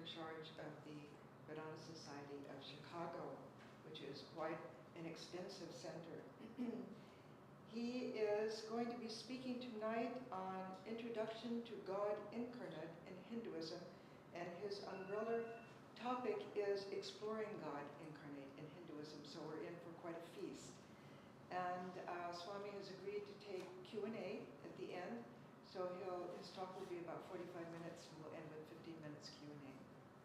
in charge of the Vedanta Society of Chicago, which is quite an extensive center. He is going to be speaking tonight on Introduction to God-Incarnate in Hinduism, and his umbrella topic is Exploring God-Incarnate in Hinduism, so we're in for quite a feast. And Swami has agreed to take Q&A at the end, so his talk will be about 45 minutes, and we'll end with 15 minutes Q&A.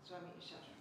Swami Ishatmananda.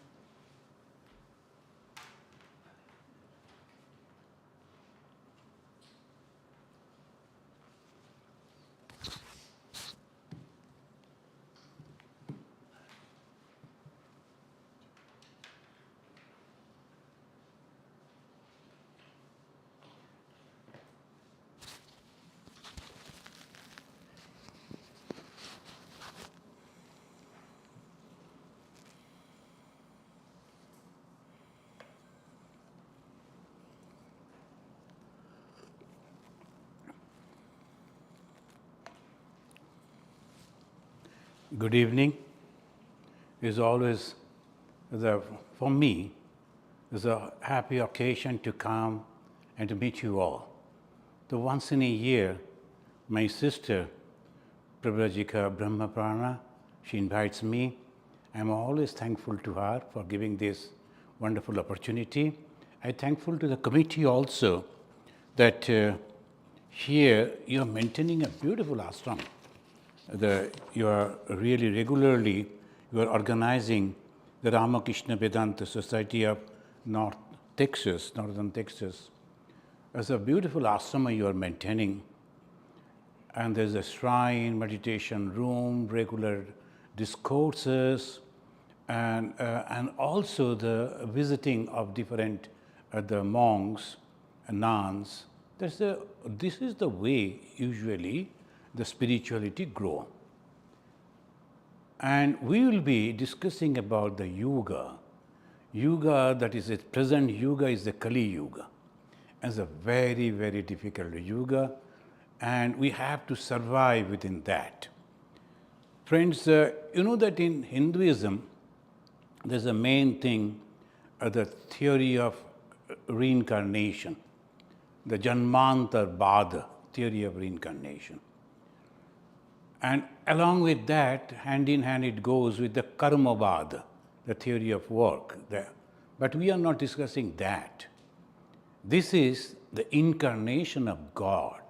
Good evening. Is always, for me, is a happy occasion to come and to meet you all. So once in a year, my sister, Prabhajika Brahmaprana, she invites me. I'm always thankful to her for giving this wonderful opportunity. I'm thankful to the committee also that here you are maintaining a beautiful ashram. You are really regularly, you are organizing the Ramakrishna Vedanta Society of Northern Texas. It's a beautiful ashrama you are maintaining. And there's a shrine, meditation room, regular discourses, and also the visiting of different the monks and nuns. This is the way usually the spirituality grow. And we will be discussing about the Yuga. Yuga, that is, its present Yuga is the Kali Yuga. It's a very, very difficult Yuga, and we have to survive within that. Friends, you know that in Hinduism, there's a main thing, the theory of reincarnation, the Janmantar theory of reincarnation. And along with that, hand in hand, it goes with the Karmavad, the theory of work. But we are not discussing that. This is the incarnation of God.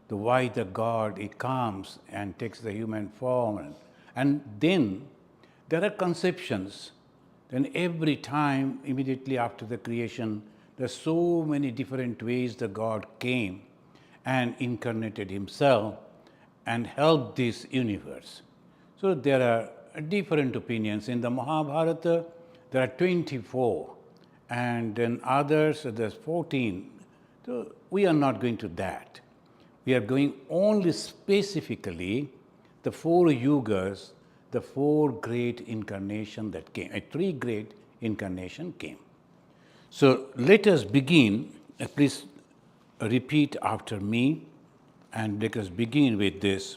The why the God, he comes and takes the human form. And then there are conceptions. Then every time, immediately after the creation, there are so many different ways the God came and incarnated himself and help this universe. So there are different opinions. In the Mahabharata, there are 24, and in others, there's 14. So we are not going to that. We are going only specifically the 4 yugas, the 4 great incarnations that came, 3 great incarnations came. So let us begin, please repeat after me. And let us begin with this.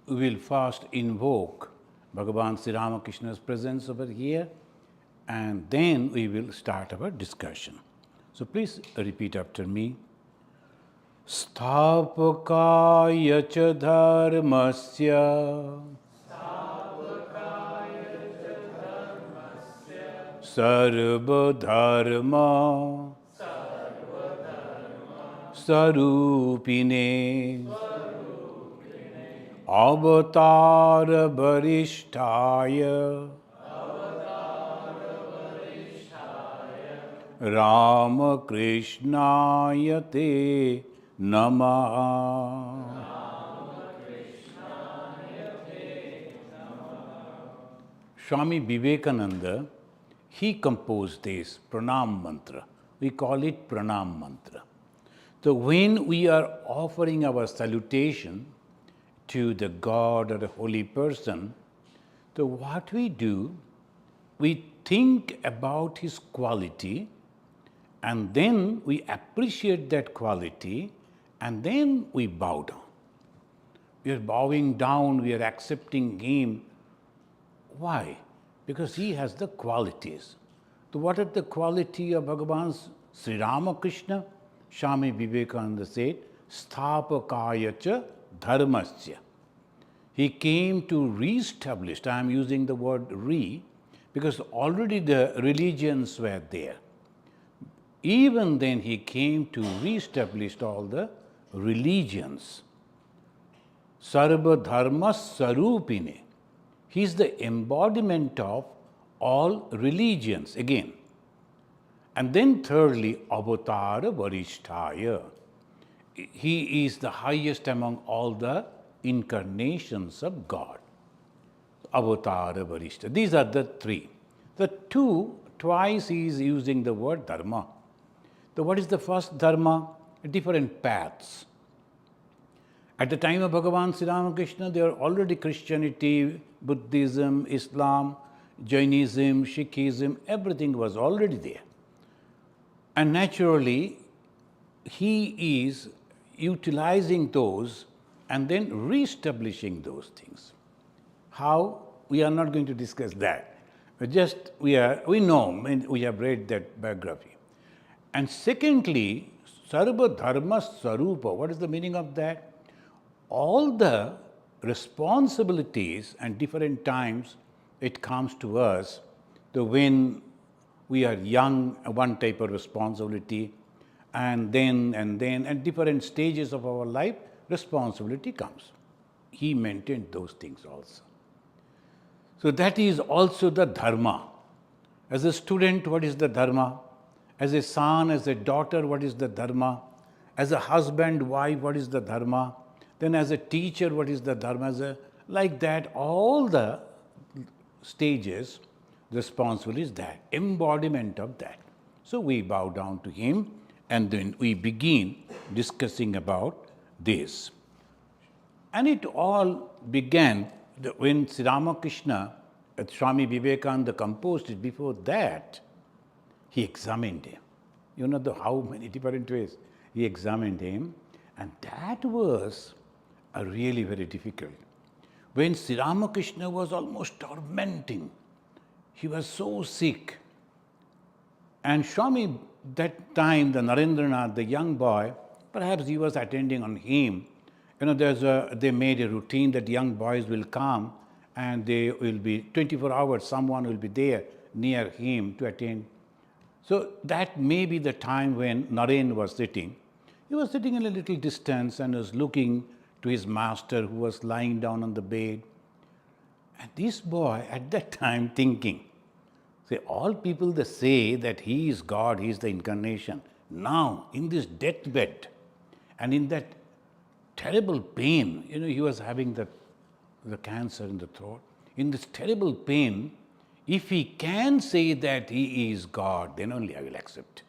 We will first invoke Bhagavan Sri Ramakrishna's presence over here, and then we will start our discussion. So please repeat after me. Sthapakaya cha dharmasya sarva dharma Sarupine Avatar Varishtaya Ramakrishnaya Te Namaha. Swami Vivekananda, he composed this pranam mantra. We call it pranam mantra. So when we are offering our salutation to the God or the holy person, so what we do, we think about his quality, and then we appreciate that quality, and then we bow down. we are bowing down, we are accepting him. Why? Because he has the qualities. So what are the quality of Bhagavan Sri Ramakrishna? Swami Vivekananda said, Sthapakaya cha dharmasya. He came to re-establish, I am using the word re, because already the religions were there. Even then he came to re-establish all the religions. Sarva dharma sarupine. He is the embodiment of all religions again. And then thirdly, avatara varishtaya. He is the highest among all the incarnations of God. Avatara varishta. These are the three. The two, twice he is using the word dharma. So what is the first dharma? Different paths. At the time of Bhagavan Sri Ramakrishna, there are already Christianity, Buddhism, Islam, Jainism, Sikhism, everything was already there. And naturally, he is utilizing those and then re-establishing those things. How? We are not going to discuss that. We know, we have read that biography. And secondly, Sarva Dharma Sarupa. What is the meaning of that? All the responsibilities and different times it comes to us, when we are young, one type of responsibility, and then at different stages of our life, responsibility comes. He maintained those things also. So that is also the dharma. As a student, what is the dharma? As a son, as a daughter, what is the dharma? As a husband, wife, what is the dharma? Then as a teacher, what is the dharma? Like that, all the stages, the responsibility is that, embodiment of that. So we bow down to him and then we begin discussing about this. And it all began when Sri Ramakrishna, Swami Vivekananda composed it. Before that, he examined him. You know how many different ways he examined him. And that was really very difficult. When Sri Ramakrishna was almost tormenting, he was so sick. And Swami, that time, the Narendranath, the young boy, perhaps he was attending on him. You know, they made a routine that young boys will come and they will be 24 hours, someone will be there near him to attend. So that may be the time when Naren was sitting. He was sitting in a little distance and was looking to his master who was lying down on the bed. And this boy at that time thinking, say, all people they say that he is God, he is the incarnation. Now, in this deathbed and in that terrible pain, you know, he was having the cancer in the throat. In this terrible pain, if he can say that he is God, then only I will accept.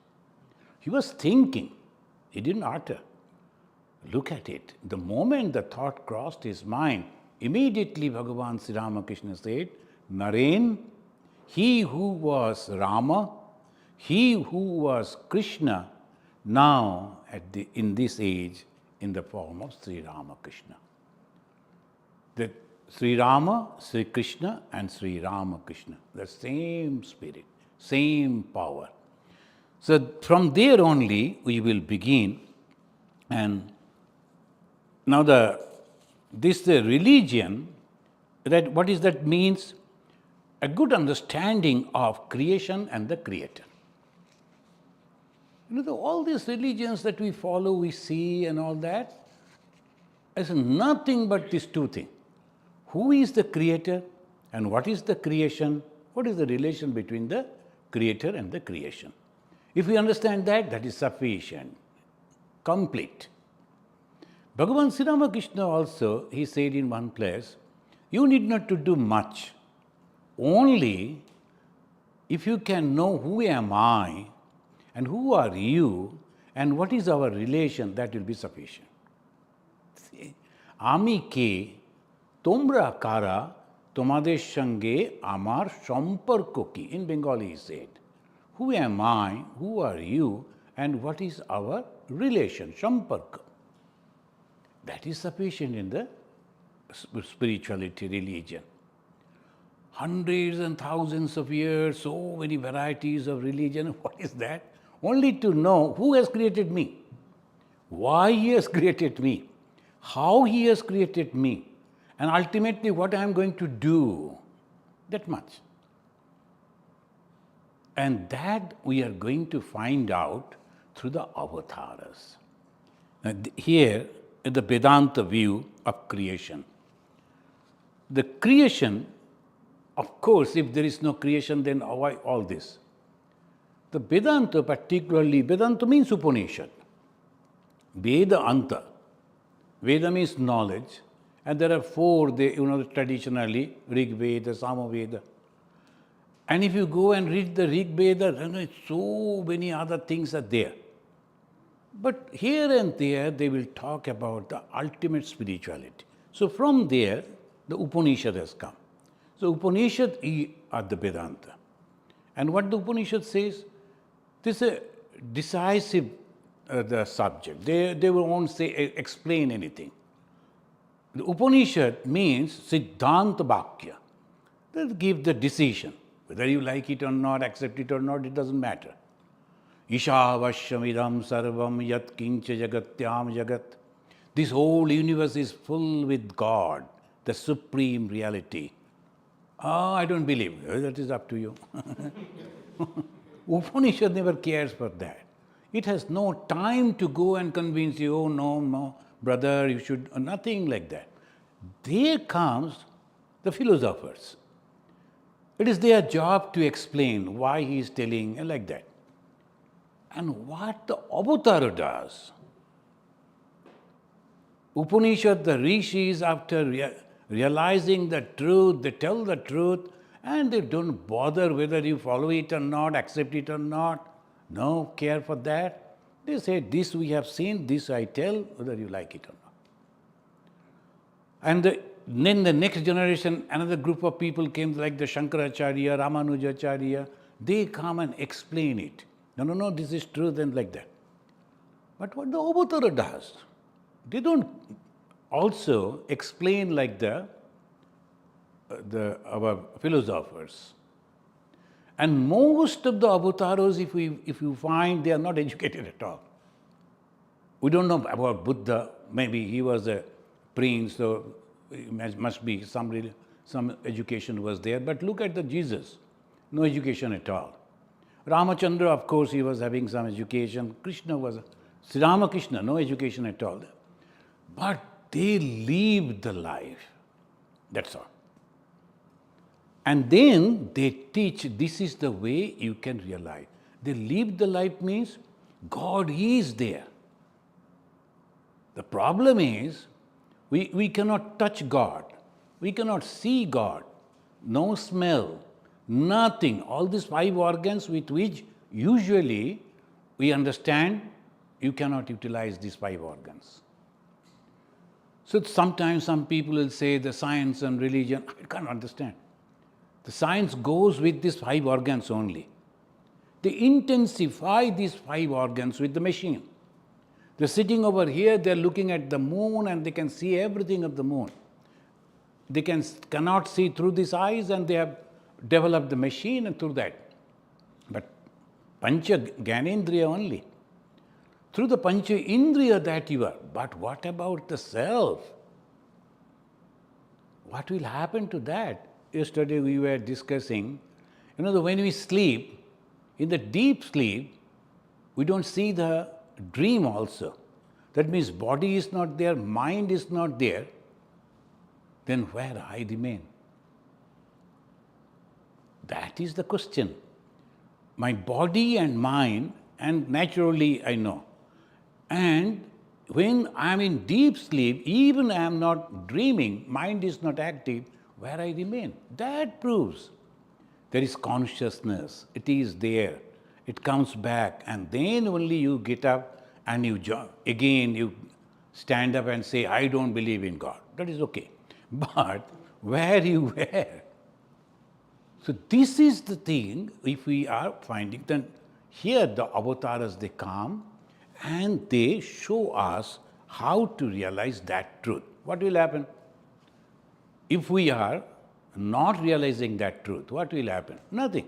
He was thinking, he didn't utter. Look at it. The moment the thought crossed his mind, immediately Bhagavan Sri Ramakrishna said, Naren, he who was Rama, he who was Krishna, now in this age, in the form of Sri Ramakrishna. The Sri Rama, Sri Krishna and Sri Ramakrishna, the same spirit, same power. So from there only we will begin. And now the religion, that what is that means? A good understanding of creation and the creator. You know, all these religions that we follow, we see and all that, is nothing but these two things. Who is the creator and what is the creation? What is the relation between the creator and the creation? If we understand that, that is sufficient, complete. Bhagavan Sri Ramakrishna also, he said in one place, you need not to do much. Only if you can know who am I and who are you and what is our relation, that will be sufficient. Ami ke তোমরা কারা তোমাদের সঙ্গে আমার সম্পর্ক কি? In Bengali he said, who am I, who are you, and what is our relation, সম্পর্ক? That is sufficient in the spirituality, religion. Hundreds and thousands of years, so many varieties of religion. What is that? Only to know who has created me, why he has created me, how he has created me, and ultimately what I am going to do. That much. And that we are going to find out through the avatars. Here, in the Vedanta view of creation. The creation, of course, if there is no creation, then why all this? The Vedanta, particularly, Vedanta means Upanishad. Veda Anta. Veda means knowledge. And there are four, traditionally, Rig Veda, Sama Veda. And if you go and read the Rig Veda, so many other things are there. But here and there, they will talk about the ultimate spirituality. So from there, the Upanishad has come. So Upanishad are the Vedanta. And what the Upanishad says, this is a decisive the subject. They won't say explain anything. The Upanishad means Siddhanta Bhakya. They give the decision. Whether you like it or not, accept it or not, it doesn't matter. Ishavashamidam sarvam yat kincha jagatyam jagat. This whole universe is full with God, the supreme reality. I don't believe. That is up to you. Upanishad never cares for that. It has no time to go and convince you, oh no, brother, you should, nothing like that. There comes the philosophers. It is their job to explain why he is telling like that. And what the avatar does, Upanishad, the rishis, after realizing the truth, they tell the truth, and they don't bother whether you follow it or not, accept it or not, no care for that. They say, this we have seen, this I tell, whether you like it or not. And then the next generation, another group of people came like the Shankaracharya, Ramanujacharya, they come and explain it. No, this is truth and like that. But what the avatar does, they don't also explain like our philosophers. And most of the avatars, if you find, they are not educated at all. We don't know about Buddha. Maybe he was a prince, so must be some education was there. But look at the Jesus, no education at all. Ramachandra, of course, he was having some education. Sri Ramakrishna, no education at all. But they lived the life. That's all. And then they teach, this is the way you can realize. They live the life means God is there. The problem is, we cannot touch God. We cannot see God. No smell, nothing. All these five organs with which usually we understand you cannot utilize these five organs. So sometimes some people will say the science and religion, I can't understand. The science goes with these five organs only. They intensify these five organs with the machine. They're sitting over here, they're looking at the moon and they can see everything of the moon. They cannot see through these eyes and they have developed the machine and through that. But Pancha Gyanendriya only. Through the Pancha Indriya that you are. But what about the self? What will happen to that? Yesterday we were discussing, when we sleep, in the deep sleep, we don't see the dream also. That means body is not there, mind is not there. Then where I remain? That is the question. My body and mind, and naturally I know. And when I am in deep sleep, even I am not dreaming, mind is not active, where I remain. That proves there is consciousness. It is there. It comes back, and then only you get up and you stand up and say, I don't believe in God. That is okay. But where you were? So this is the thing, if we are finding, then here the avatars, they come and they show us how to realize that truth. What will happen? If we are not realizing that truth, what will happen? Nothing.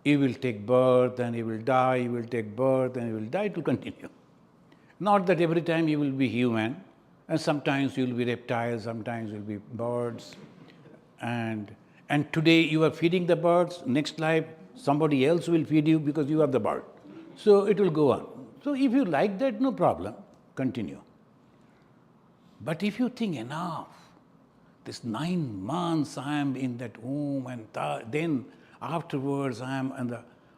He will take birth and he will die, he will take birth and he will die to continue. Not that every time you will be human, and sometimes you will be reptiles, sometimes you will be birds. And today you are feeding the birds, next life somebody else will feed you because you are the bird. So it will go on. So if you like that, no problem, continue. But if you think enough, this 9 months I am in that womb, and then afterwards I am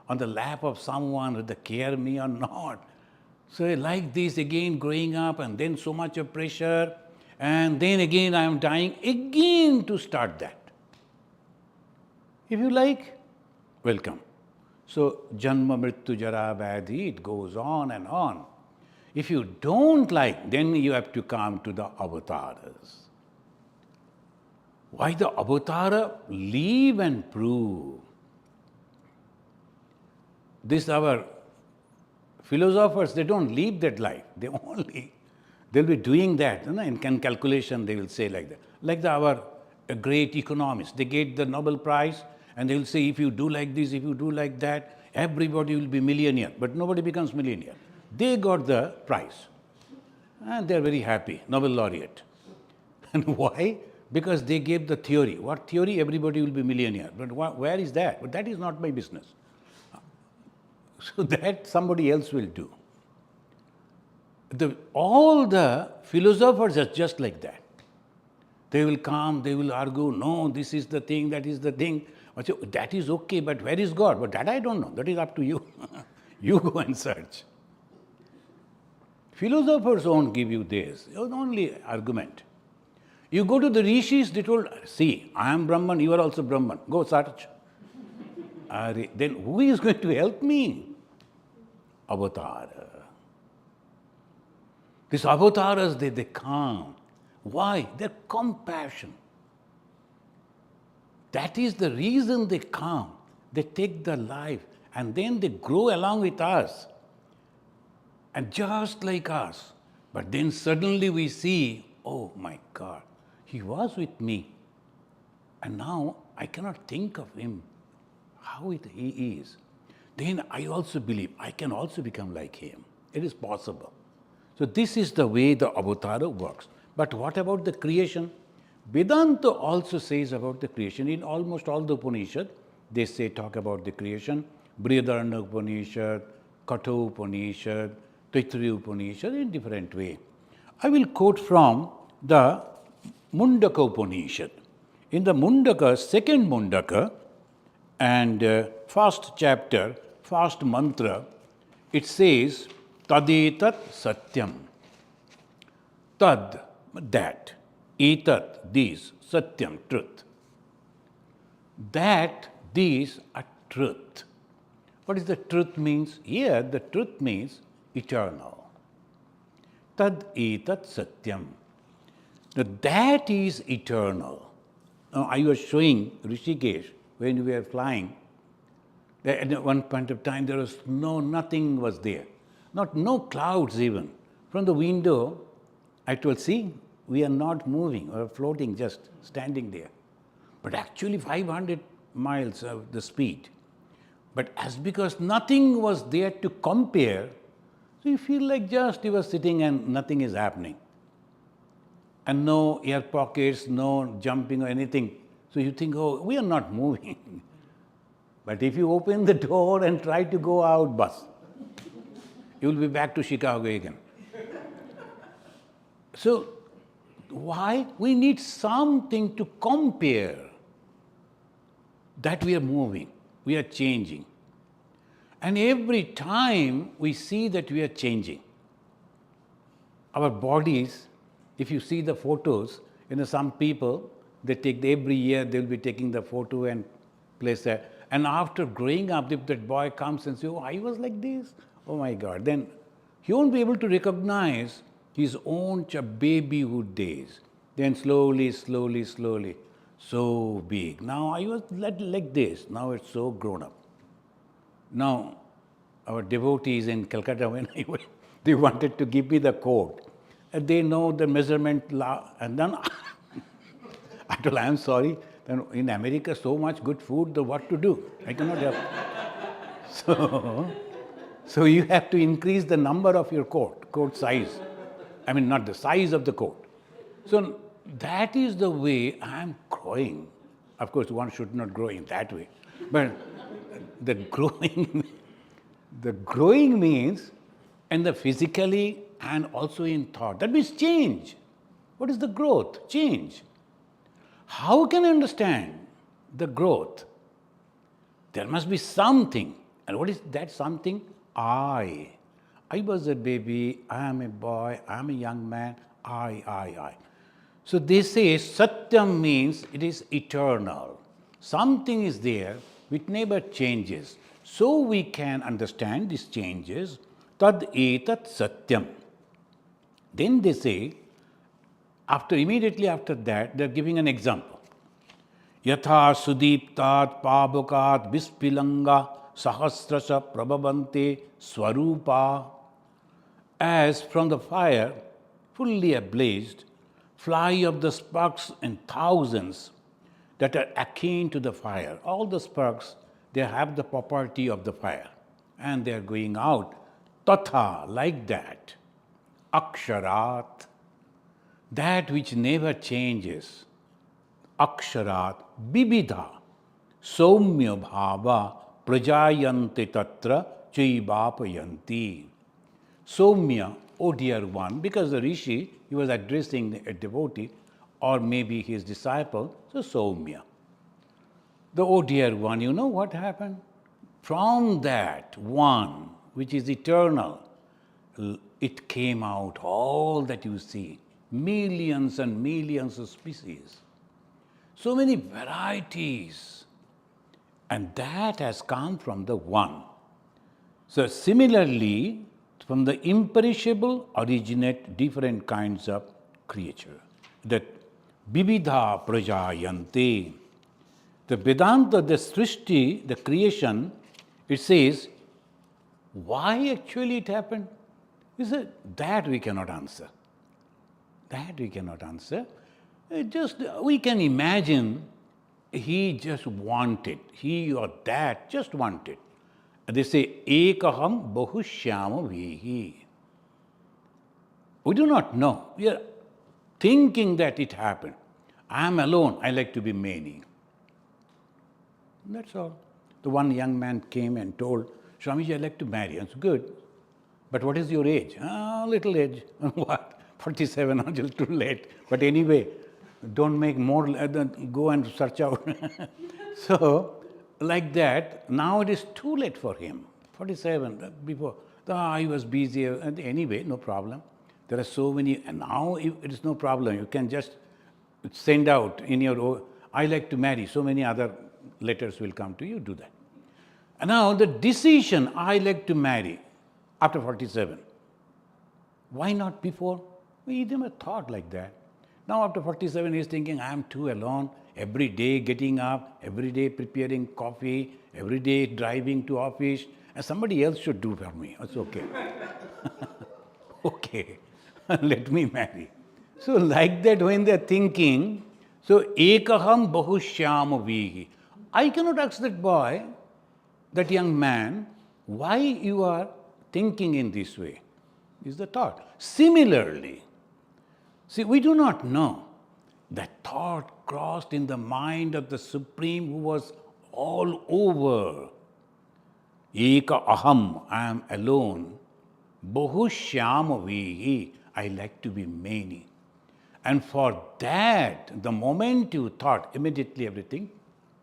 on the lap of someone, whether care me or not. So like this again growing up, and then so much of pressure, and then again I am dying again to start that. If you like, welcome. So Janma Mrityu Jara Vyadhi, it goes on and on. If you don't like, then you have to come to the avatars. Why the avatara? Live and prove. This our philosophers, they don't live that life. They'll be doing that. In calculation, they will say like that. Like our great economists, they get the Nobel Prize and they will say, if you do like this, if you do like that, everybody will be millionaire. But nobody becomes millionaire. They got the prize. And they're very happy, Nobel laureate. And why? Because they gave the theory. What theory? Everybody will be millionaire. But where is that? But that is not my business. So that somebody else will do. All the philosophers are just like that. They will come, they will argue, no, this is the thing, that is the thing. That is okay, but where is God? But that I don't know. That is up to you. You go and search. Philosophers won't give you this. It's only argument. You go to the rishis, they told, see, I am Brahman, you are also Brahman. Go search. Then who is going to help me? Avatar. These avatars, they come. Why? Their compassion. That is the reason they come. They take the life and then they grow along with us. And just like us. But then suddenly we see, oh my God, he was with me. And now I cannot think of him, how he is. Then I also believe I can also become like him. It is possible. So this is the way the avatara works. But what about the creation? Vedanta also says about the creation. In almost all the Upanishad, they talk about the creation. Brihadaranyaka Upanishad, Katha Upanishad, Taittiriya Upanishad in different way. I will quote from the Mundaka Upanishad. In the Mundaka, second Mundaka, and first chapter, first mantra, it says, Tadetat Satyam. Tad, that. Etat, this. Satyam, truth. That, these are truth. What is the truth means? Here, the truth means eternal. Tad etat satyam. Now, that is eternal. Now, I was showing Rishikesh when we were flying. At one point of time, there was nothing was there. No clouds even. From the window, I told, see, we are not moving or floating, just standing there. But actually 500 miles of the speed. But as because nothing was there to compare, so you feel like just you were sitting and nothing is happening. And no air pockets, no jumping or anything. So you think, oh, we are not moving. But if you open the door and try to go out, bus, you will be back to Chicago again. So why? We need something to compare that we are moving, we are changing. And every time we see that we are changing. Our bodies, if you see the photos, some people, they take every year they'll be taking the photo and place there. And after growing up, if that boy comes and says, oh, I was like this, oh my God, then he won't be able to recognize his own babyhood days. Then slowly, so big. Now I was like this, now it's so grown up. Now, our devotees in Calcutta, when I went, they wanted to give me the coat. And they know the measurement, and then I told, I am sorry. Then in America, so much good food, what to do? I cannot have. So you have to increase the number of your coat size. I mean, not the size of the coat. So that is the way I am growing. Of course, one should not grow in that way. But the growing, the growing means, and the physically and also in thought. That means change. What is the growth? Change. How can I understand the growth? There must be something. And what is that something? I. I was a baby, I am a boy, I am a young man, I. So they say Satyam means it is eternal. Something is there which never changes. So we can understand these changes. Tad etat Satyam. Then they say, immediately after that, they are giving an example. Yatha sudiptat pabukat vispilanga sahasrasa prabhavante swarupa. As from the fire, fully ablazed, fly of the sparks in thousands that are akin to the fire. All the sparks, they have the property of the fire. And they are going out. Tatha, like that. Aksharat, that which never changes. Aksharat, bibidha, soumya bhava, prajayante tatra, chaivapayanti. Soumya, oh dear one, because the rishi, he was addressing a devotee or maybe his disciple, so Soumya. The oh dear one, you know what happened? From that one, which is eternal, it came out, all that you see, millions and millions of species, so many varieties, and that has come from the one. So similarly, from the imperishable originate different kinds of creature. That Bibidha Prajayante. The Vedanta, the Srishti, the creation, it says, why actually it happened? Is it that we cannot answer. That we cannot answer. We can imagine he just wanted, he or that just wanted. They say, ekaham bahushyama vihi. We do not know. We are thinking that it happened. I am alone, I like to be many. That's all. The one young man came and told, Swamiji, I like to marry. It's good. But what is your age? Little age. What? 47, until too late. But anyway, don't make more, go and search out. So, like that, now it is too late for him. 47, before, he was busy. Anyway, no problem. There are so many, and now it is no problem. You can just send out in your, I like to marry. So many other letters will come to you, do that. And now the decision, I like to marry, after 47. Why not before? We never thought like that. Now after 47, he's thinking, I am too alone, every day getting up, every day preparing coffee, every day driving to office, and somebody else should do for me. It's okay. Okay, let me marry. So like that, when they're thinking, so ekaham bahushyama vihi. I cannot ask that boy, that young man, why you are thinking in this way, is the thought. Similarly, see, we do not know that thought crossed in the mind of the Supreme who was all over. Eka aham, I am alone. Bahushyama vihi, I like to be many. And for that, the moment you thought, immediately everything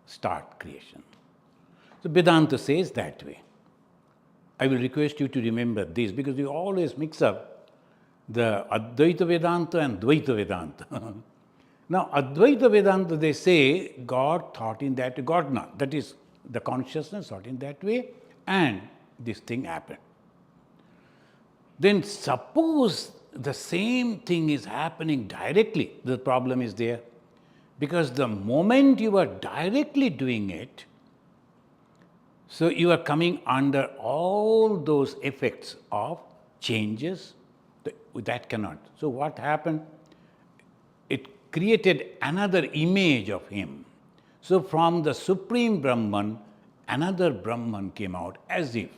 start creation. So Vedanta says that way. I will request you to remember this because you always mix up the Advaita Vedanta and Dvaita Vedanta. Now, Advaita Vedanta, they say God thought in that way, God not. That is, the consciousness thought in that way, and this thing happened. Then suppose the same thing is happening directly, the problem is there. Because the moment you are directly doing it, so you are coming under all those effects of changes, that cannot. So what happened? It created another image of him. So from the Supreme Brahman, another Brahman came out, as if.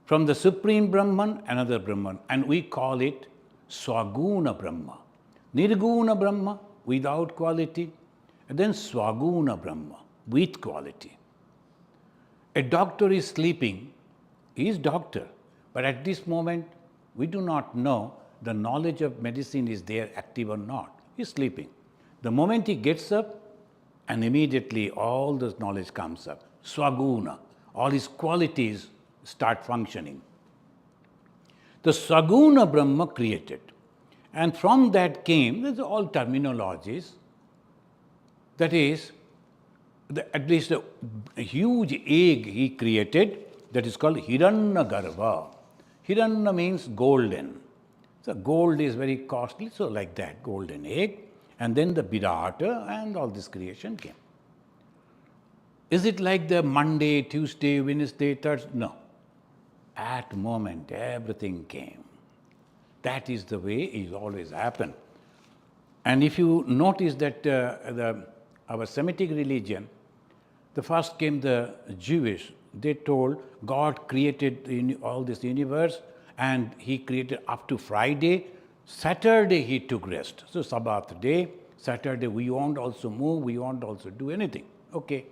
From the Supreme Brahman, another Brahman, and we call it Saguna Brahma. Nirguna Brahma, without quality, and then Saguna Brahma, with quality. A doctor is sleeping, he is doctor, but at this moment, we do not know the knowledge of medicine is there active or not. He is sleeping. The moment he gets up, and immediately all this knowledge comes up. Saguna, all his qualities start functioning. The Saguna Brahma created. And from that came, these are all terminologies, that is, at least a huge egg he created, that is called Hiranyagarbha. Hiranya means golden. So gold is very costly, so like that, golden egg. And then the Virata and all this creation came. Is it like the Monday, Tuesday, Wednesday, Thursday? No. At moment, everything came. That is the way it always happened. And if you notice that our Semitic religion, the first came the Jewish. They told God created all this universe and he created up to Friday. Saturday he took rest. So Sabbath day, Saturday we won't also move, we won't also do anything. Okay.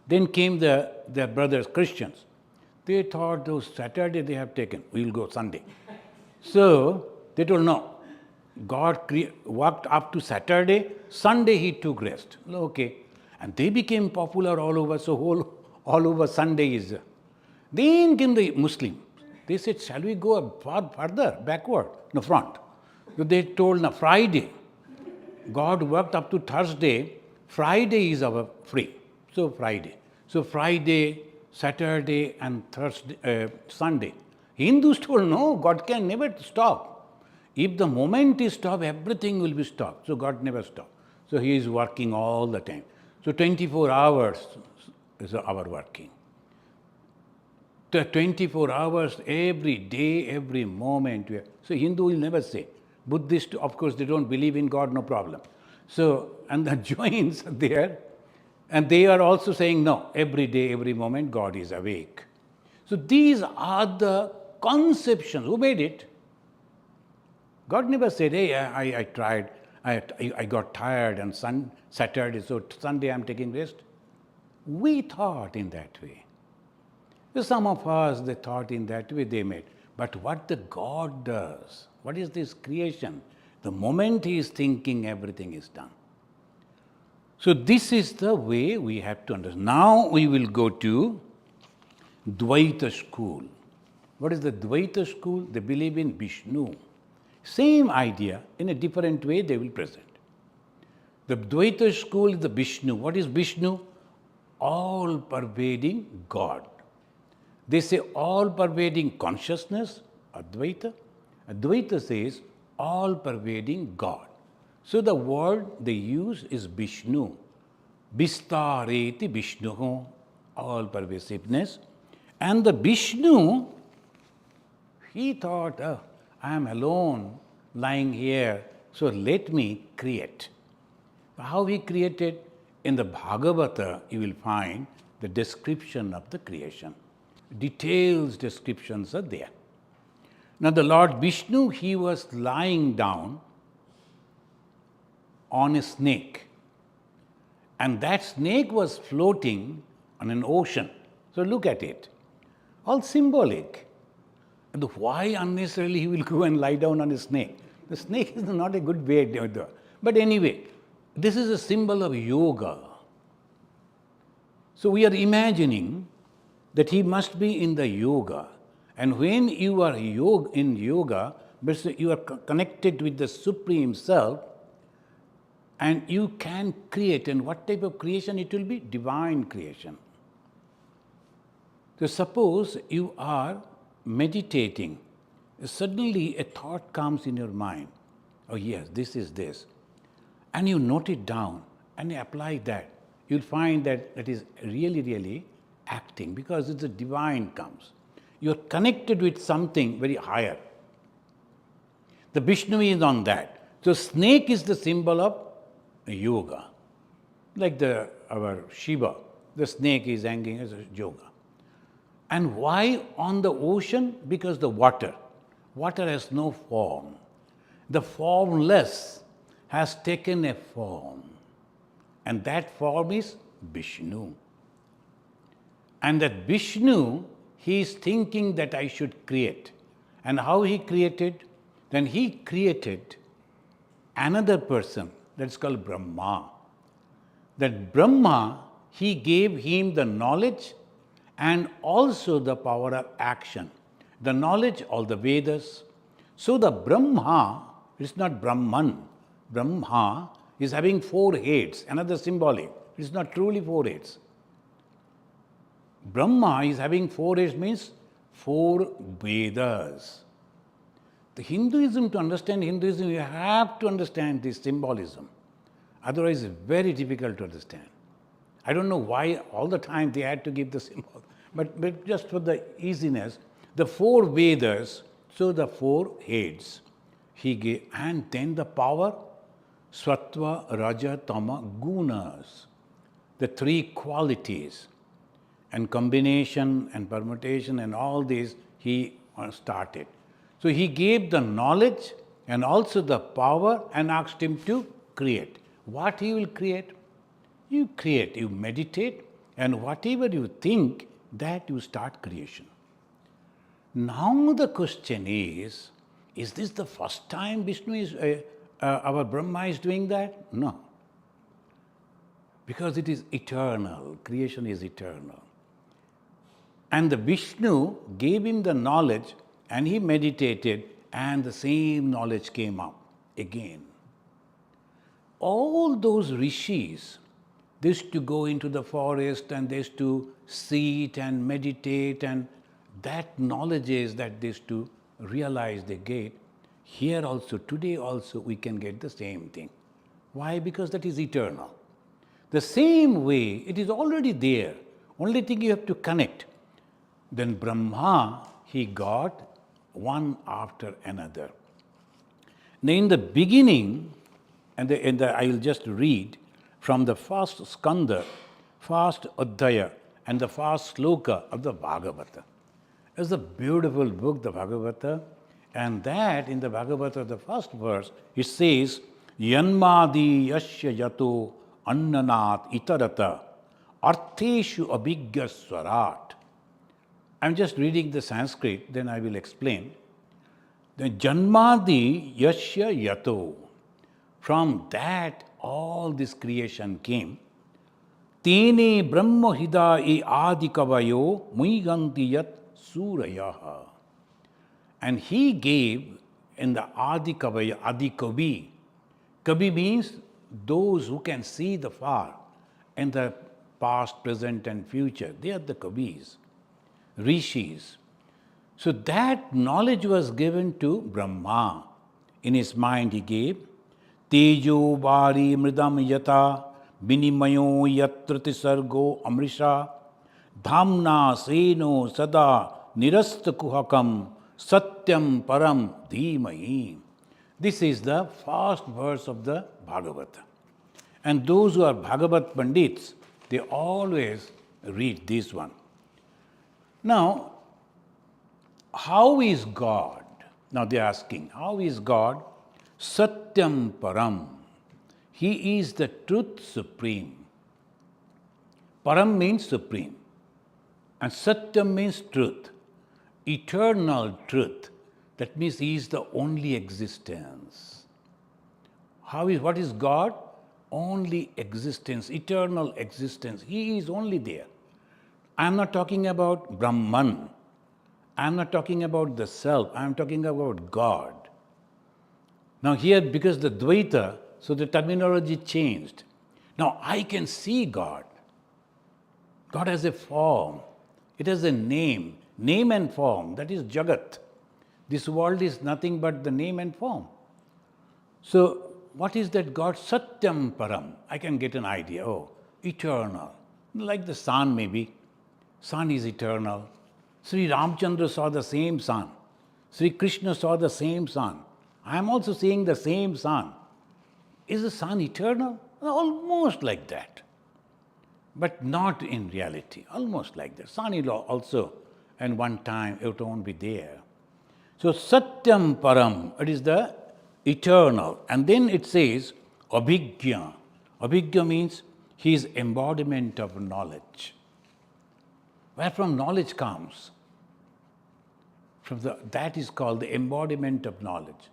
Then came the brothers Christians. They thought those Saturday they have taken, we will go Sunday. So they told no, God worked up to Saturday, Sunday he took rest. Okay. And they became popular all over, so all over Sunday is. Then came the Muslim. They said, shall we go further, backward? No, front. So they told, no, Friday. God worked up to Thursday. Friday is our free. So Friday. So Friday, Saturday and Thursday, Sunday. Hindus told, no, God can never stop. If the moment is stopped, everything will be stopped. So God never stopped. So he is working all the time. So 24 hours is our working. The 24 hours, every day, every moment. So Hindu will never say. Buddhist, of course, they don't believe in God, no problem. So, and the Jains are there, and they are also saying, no, every day, every moment, God is awake. So these are the conceptions. Who made it? God never said, hey, I tried, I got tired and Saturday, so Sunday I'm taking rest. We thought in that way. Some of us, they thought in that way they made. But what the God does, what is this creation? The moment he is thinking, everything is done. So this is the way we have to understand. Now we will go to Dvaita school. What is the Dvaita school? They believe in Vishnu. Same idea, in a different way they will present. The Dvaita school is the Vishnu. What is Vishnu? All-pervading God. They say all-pervading consciousness, Advaita. Advaita says all-pervading God. So the word they use is Vishnu. Vistareti Vishnu, all-pervasiveness. And the Vishnu, he thought, oh, I am alone lying here, so let me create. How he created? In the Bhagavata, you will find the description of the creation. Details descriptions are there. Now the Lord Vishnu, he was lying down on a snake. And that snake was floating on an ocean. So look at it. All symbolic. And why unnecessarily he will go and lie down on a snake? The snake is not a good way. But anyway, this is a symbol of yoga. So we are imagining that he must be in the yoga. And when you are in yoga, you are connected with the Supreme Self, and you can create. And what type of creation it will be? Divine creation. So suppose you are meditating. Suddenly a thought comes in your mind. Oh yes, this is this. And you note it down and you apply that. You'll find that that is really, really acting, because it's a divine comes. You're connected with something very higher. The Vishnu is on that. So snake is the symbol of yoga. Like our Shiva, the snake is hanging as a yoga. And why on the ocean? Because the water has no form. The formless has taken a form. And that form is Vishnu. And that Vishnu, he is thinking that I should create. And how he created? Then he created another person, that's called Brahma. That Brahma, he gave him the knowledge and also the power of action. The knowledge, all the Vedas. So the Brahma, it's not Brahman. Brahma is having 4 heads, another symbolic. It's not truly 4 heads. Brahma is having 4 heads means 4 Vedas. The Hinduism, to understand Hinduism, you have to understand this symbolism. Otherwise, it's very difficult to understand. I don't know why all the time they had to give the symbol. But just for the easiness, the 4 Vedas, so the 4 heads he gave. And then the power, Sattva, Raja, Tama, Gunas. The 3 qualities. And combination and permutation and all these he started. So he gave the knowledge and also the power and asked him to create. What he will create? You create, you meditate, and whatever you think, that you start creation. Now the question is this the first time Vishnu is, our Brahma is doing that? No. Because it is eternal, creation is eternal. And the Vishnu gave him the knowledge and he meditated and the same knowledge came up again. All those rishis, they used to go into the forest and they used to sit and meditate, and that knowledge is that they used to realize they get. Here also, today also, we can get the same thing. Why? Because that is eternal. The same way, it is already there. Only thing you have to connect. Then Brahma, he got one after another. Now in the beginning, I will just read from the first skanda, first adhyaya, and the first sloka of the Bhagavata. It's a beautiful book, the Bhagavata, and that in the Bhagavata, the first verse, it says, Yanmadi yasya yato annanat itarata artheshu abhigya swarat. I'm just reading the Sanskrit, then I will explain. The Janmadi Yasya Yato. From that, all this creation came. Tene Brahma Hidai Adikavayo Muiganti Yat Surayaha. And he gave in the Adikavaya, Adikavi. Kavi means those who can see the far, in the past, present, and future. They are the Kavis. Rishis. So that knowledge was given to Brahma. In his mind he gave, Tejo Bari Mridam Yata Binimayo Yatrati Sargo Amrisha Dhamna Seno Sada Nirasta Kuhakam Satyam Param Dhimahi. This is the first verse of the Bhagavata. And those who are Bhagavat Pandits, they always read this one. Now, how is God? Now they are asking, how is God? Satyam Param. He is the truth supreme. Param means supreme. And Satyam means truth. Eternal truth. That means he is the only existence. What is God? Only existence, eternal existence. He is only there. I am not talking about Brahman. I am not talking about the self. I am talking about God. Now here, because the Dvaita, so the terminology changed. Now I can see God. God has a form. It has a name. Name and form. That is Jagat. This world is nothing but the name and form. So what is that God? Satyam Param. I can get an idea. Oh, eternal. Like the sun maybe. Sun is eternal. Sri Ramchandra saw the same sun. Sri Krishna saw the same sun. I am also seeing the same sun. Is the sun eternal? Almost like that. But not in reality, almost like that. Sun is also, and one time it won't be there. So Satyam Param, it is the eternal. And then it says Abhigya. Abhigya means he is embodiment of knowledge. Where from knowledge comes? That is called the embodiment of knowledge.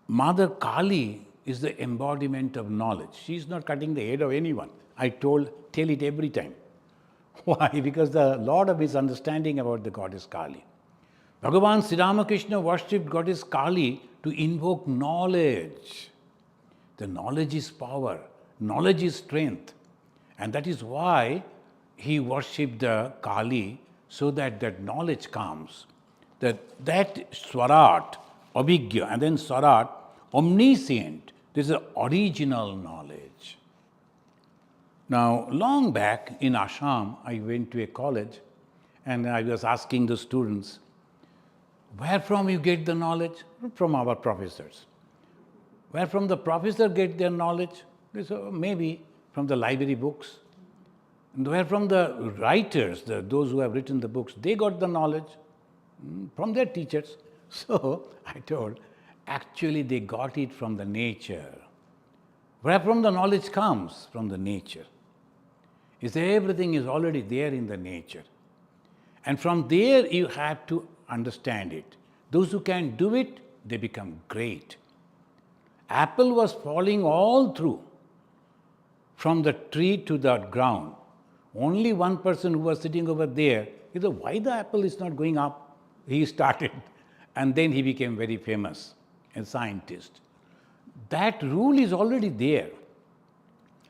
Mother Kali is the embodiment of knowledge. She is not cutting the head of anyone. I tell it every time. Why? Because the lot of misunderstanding about the goddess Kali. Bhagavan Sri Ramakrishna worshipped goddess Kali to invoke knowledge. The knowledge is power, knowledge is strength. And that is why he worshipped the Kali, so that that knowledge comes. That Swarat, Abhigya, and then Swarat, omniscient. This is original knowledge. Now, long back in Assam, I went to a college and I was asking the students, where from you get the knowledge? From our professors. Where from the professor get their knowledge? They said, maybe from the library books. And where from the writers, those who have written the books, they got the knowledge from their teachers. So I told, actually they got it from the nature. Where from the knowledge comes? From the nature. Everything is already there in the nature. And from there you have to understand it. Those who can do it, they become great. Apple was falling all through, from the tree to the ground. Only one person who was sitting over there, he said, why the apple is not going up? He started, and then he became very famous, a scientist. That rule is already there.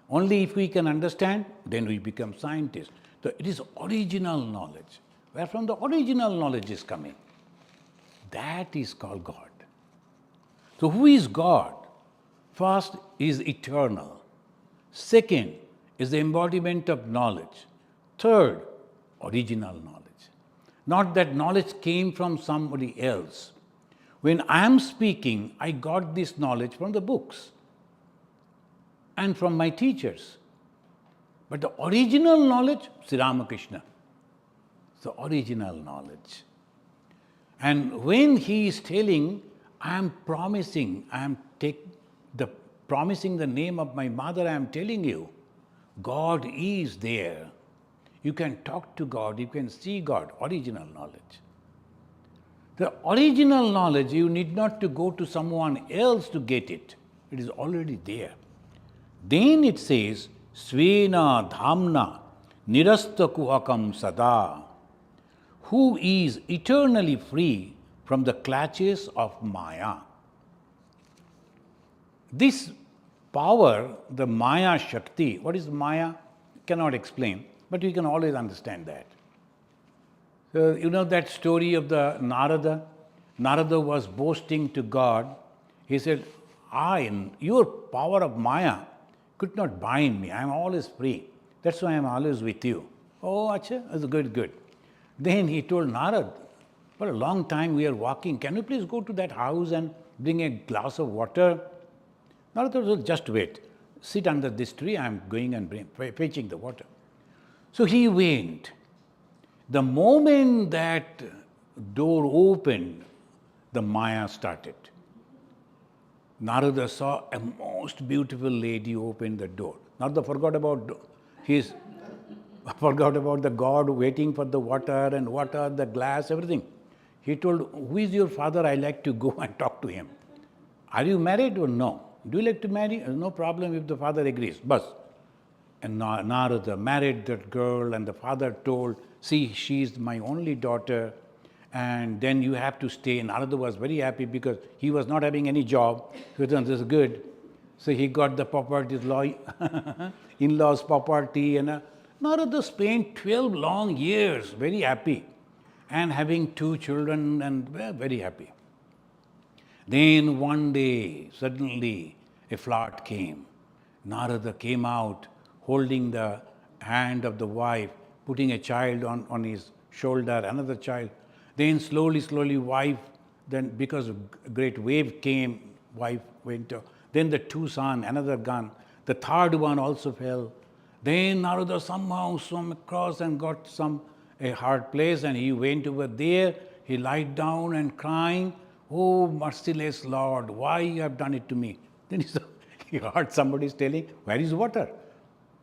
Only if we can understand, then we become scientists. So it is original knowledge. Where from the original knowledge is coming? That is called God. So who is God? First is eternal. Second is the embodiment of knowledge. Third, original knowledge. Not that knowledge came from somebody else. When I am speaking, I got this knowledge from the books and from my teachers. But the original knowledge, Sri Ramakrishna. The original knowledge. And when he is telling, I am promising, promising the name of my mother, I am telling you, God is there. You can talk to God, you can see God, original knowledge. The original knowledge, you need not to go to someone else to get it. It is already there. Then it says, Svena Dhamna Nirasta Kuhakam Sada, who is eternally free from the clutches of Maya. This power, the Maya Shakti, what is Maya? Cannot explain, but you can always understand that. So, you know that story of the Narada? Narada was boasting to God. He said, your power of Maya could not bind me. I am always free. That's why I am always with you. Oh, acha, that's good. Then he told Narad, for a long time we are walking. Can you please go to that house and bring a glass of water? Narada said, just wait. Sit under this tree. I am going and fetching the water. So he went. The moment that door opened, the Maya started. Narada saw a most beautiful lady open the door. Narada forgot about the God waiting for the water, the glass, everything. He told, who is your father? I like to go and talk to him. Are you married or no? Do you like to marry? No problem if the father agrees. Bas. And Narada married that girl, and the father told, see, she is my only daughter, and then you have to stay. And Narada was very happy because he was not having any job. So this is good. So he got the property, in-laws property, and Narada spent 12 long years very happy and having 2 children and very happy. Then one day, suddenly, a flood came. Narada came out holding the hand of the wife, putting a child on his shoulder, another child. Then slowly, wife Then because a great wave came, wife went out. Then the two sons, another gun. The third one also fell. Then Narada somehow swam across and got a hard place, and he went over there. He lied down and crying, "Oh, merciless Lord, why you have done it to me?" Then he heard somebody telling, "Where is water?"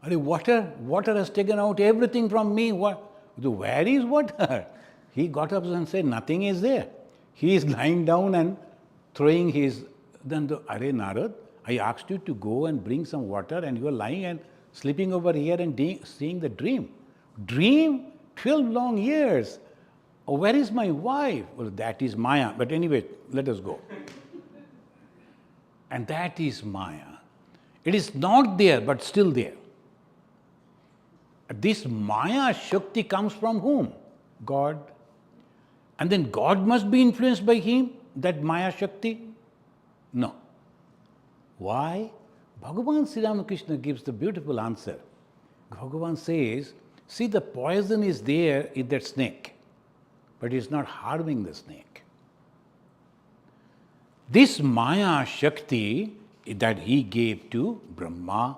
Water? Water has taken out everything from me. What? Where is water? He got up and said, "Nothing is there." He is lying down and throwing his. Then Are Narad, I asked you to go and bring some water, and you are lying and sleeping over here and seeing the dream. Dream? 12 long years. Oh, where is my wife? Well, that is Maya. But anyway, let us go. And that is Maya. It is not there, but still there. This Maya Shakti comes from whom? God. And then God must be influenced by him, that Maya Shakti? No. Why? Bhagavan Sri Ramakrishna gives the beautiful answer. Bhagavan says, see, the poison is there in that snake, but it's not harming the snake. This Maya Shakti that he gave to Brahma,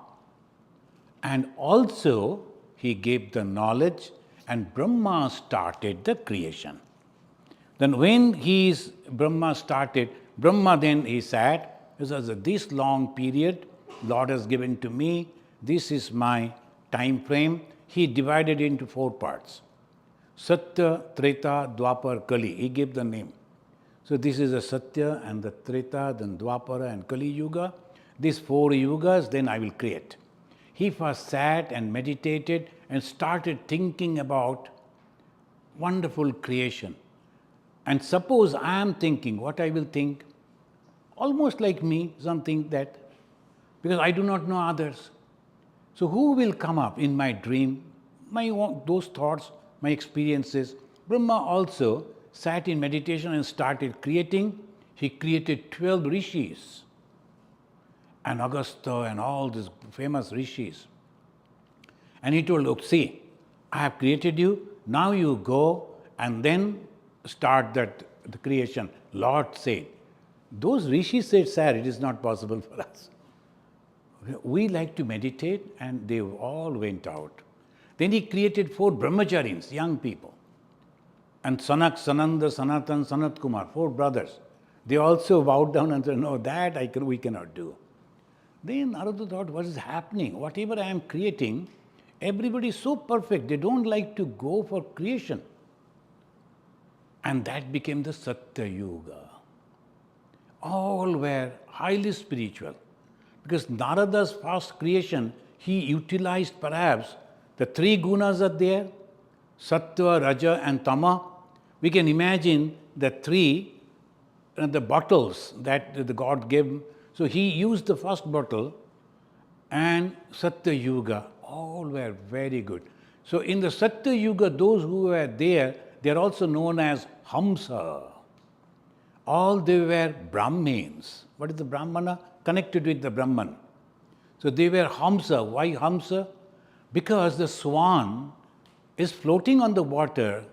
and also he gave the knowledge, and Brahma started the creation. Then when Brahma started, Brahma then he sat, he says, this long period Lord has given to me, this is my time frame. He divided into 4 parts. Satya, Treta, Dwapar, Kali. He gave the name. So this is the Satya and the Treta, then Dwapara and Kali Yuga. These 4 Yugas, then I will create. He first sat and meditated and started thinking about wonderful creation. And suppose I am thinking, what I will think? Almost like me, something that, because I do not know others. So who will come up in my dream? Those thoughts, my experiences. Brahma also sat in meditation and started creating. He created 12 rishis. And Agastya and all these famous rishis. And he told, look, see, I have created you, now you go and then start the creation. Lord said. Those rishis said, sir, it is not possible for us. We like to meditate, and they all went out. Then he created 4 brahmacharis, young people. And Sanak, Sananda, Sanatan, Sanat Kumar, 4 brothers. They also bowed down and said, no, that we cannot do. Then Narada thought, what is happening? Whatever I am creating, everybody is so perfect, they don't like to go for creation. And that became the Satya Yuga. All were highly spiritual. Because Narada's first creation, he utilized perhaps the 3 gunas are there, Sattva, Raja and Tama. We can imagine the 3, the bottles that the God gave him. So he used the first bottle, and Satya Yuga, all were very good. So in the Satya Yuga, those who were there, they are also known as Hamsa. All they were Brahmins. What is the Brahmana? Connected with the Brahman. So they were Hamsa. Why Hamsa? Because the swan is floating on the water,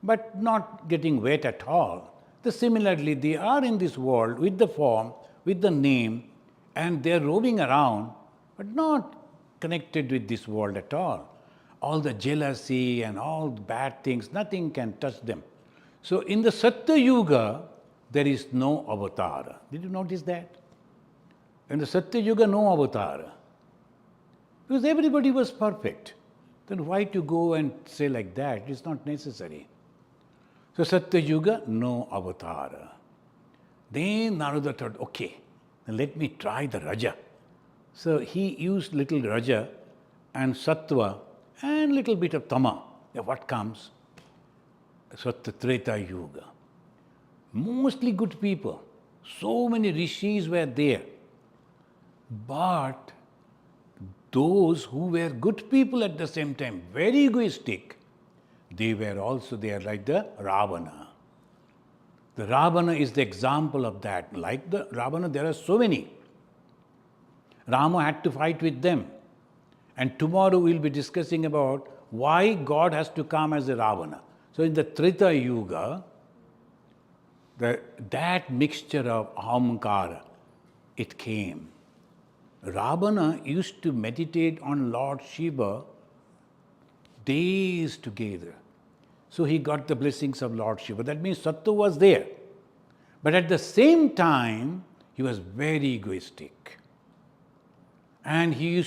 but not getting wet at all. So similarly, they are in this world with the form, with the name, and they are roaming around, but not connected with this world at all. All the jealousy and all the bad things, nothing can touch them. So in the Satya Yuga, there is no avatara. Did you notice that? In the Satya Yuga, no avatara. Because everybody was perfect. Then why to go and say like that? It is not necessary. So Satya Yuga, no avatara. Then Narada thought, okay, then let me try the Raja. So he used little Raja and Sattva and little bit of Tama. Now what comes? Satya Treta Yuga. Mostly good people. So many rishis were there. But those who were good people at the same time, very egoistic, they were also there like the Ravana. The Ravana is the example of that. Like the Ravana, there are so many. Rama had to fight with them. And tomorrow we'll be discussing about why God has to come as a Ravana. So in the Treta Yuga, that mixture of ahamkara, it came. Ravana used to meditate on Lord Shiva days together. So he got the blessings of Lord Shiva. That means Sattva was there. But at the same time, he was very egoistic. And he